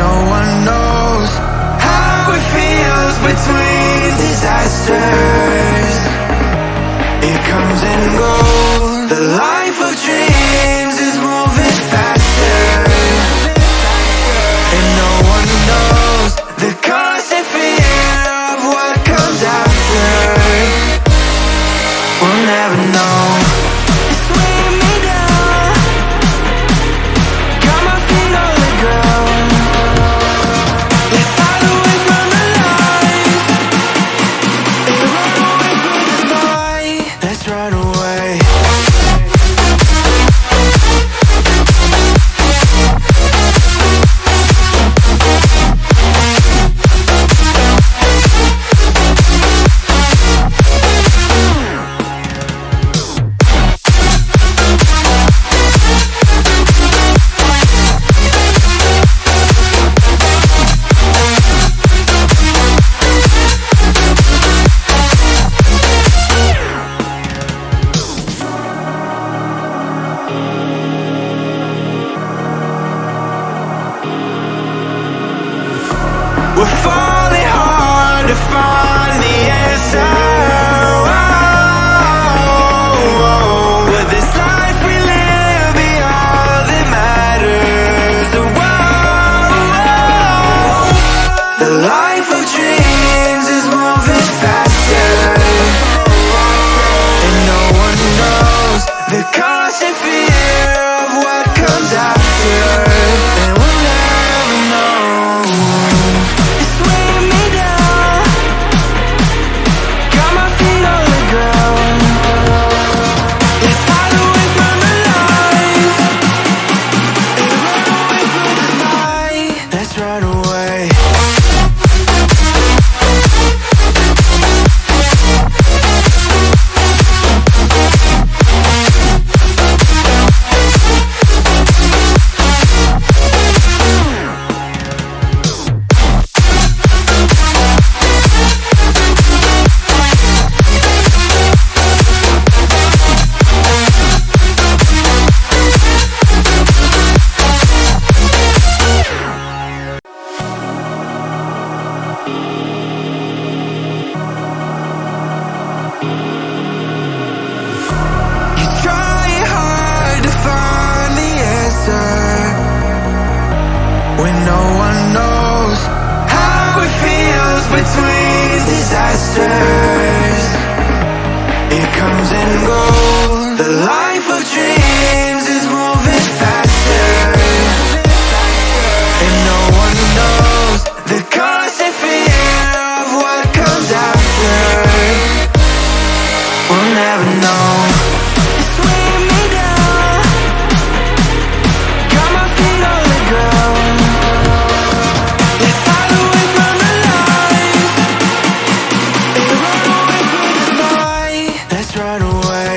no one knows how it feels between disasters. It comes and goes. The life of dreams is moving faster, and no one knows the constant fear of what comes after. We'll never know. It's weighing me down, got my feet on the ground. Let's hide away from the lights, let's run away from the fight. Let's run away. We're falling hard to find the answer. Oh, but this life we live be all that matters. The life of dreams is moving faster, and no one knows the constant fear of what comes after. And we'll never know. It's weighing me down, got my feet on the ground. Let's hide away from the lights, let's run away from the fight. Let's run away. You're trying hard to find the answer when no one knows how it feels between disasters. It comes and goes. The life of dreams is moving faster, and no one knows the constant fear of what comes after. We'll never know. It's weighing me down, got my feet on the ground. Let's hide away from the lights, let's run away from the fight. Let's run away.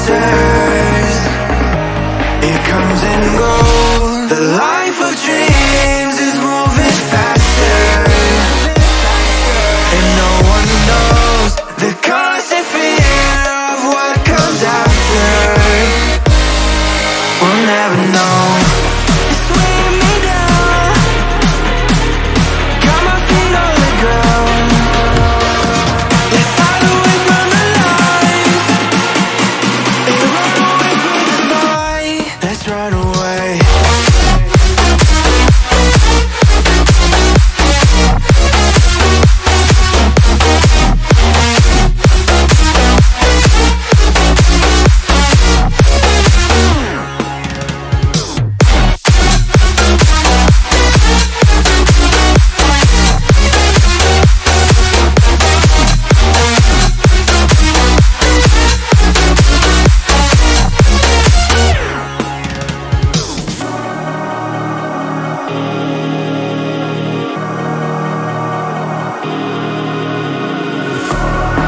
disasters. It comes and goes. The life of dreams is moving faster, and no one knows the constant fear of what comes after. We'll never know. It's weighing me down, got my feet on the ground. Let's hide away from the light and run away from the night. Let's run away.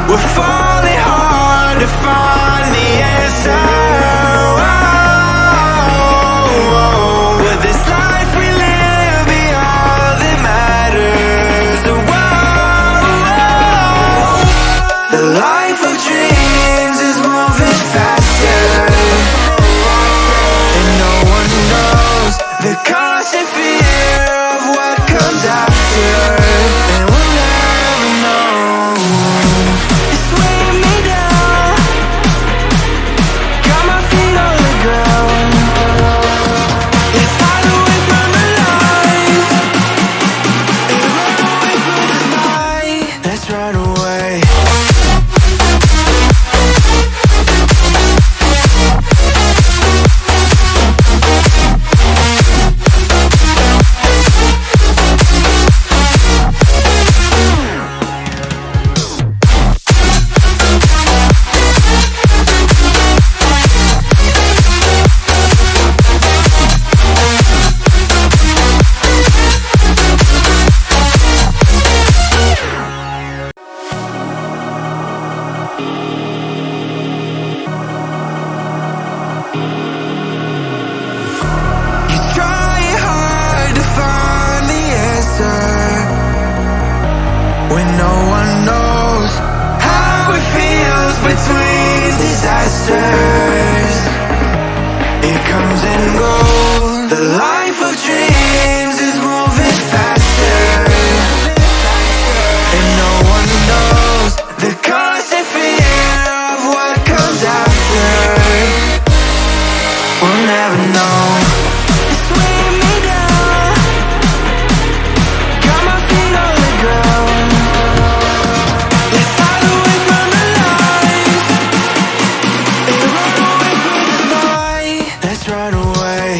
We're falling hard to find the answer. With this life we live, be all that matters. The life of dreams is moving faster, and no one knows the constant fear of what comes after. And we'll never know. Run away. When no one knows how it feels between disasters. It comes and goes. The life of dreams is moving faster, and no one knows the constant fear of what comes after. We'll never know. It's weighing me down, got my feet on the ground. Let's hide away from the light and run away from the night. Let's run away.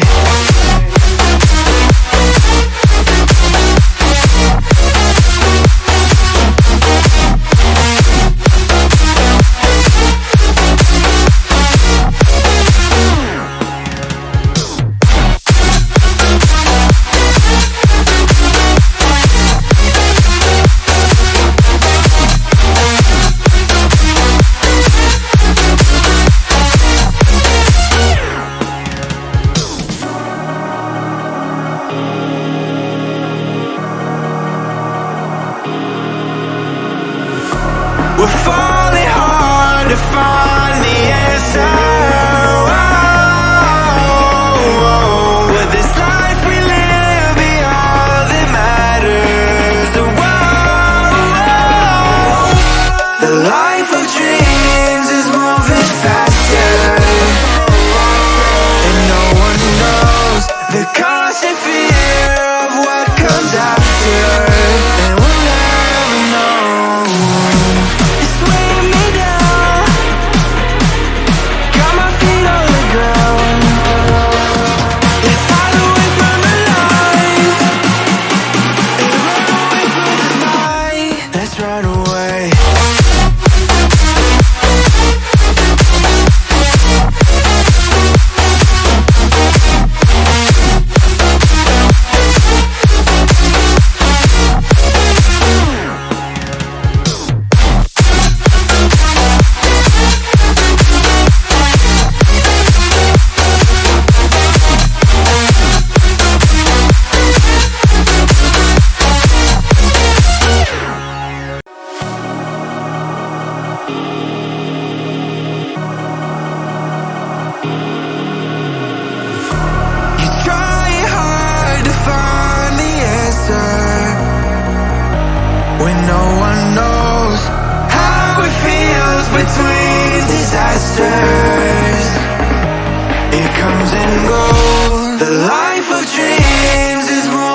We're falling hard to find the answer. With this life we live, be all that matters. The life of dreams is moving faster, and no one knows the constant fear of what comes after. And we'll never know. It's weighing me down, The life of dreams is moving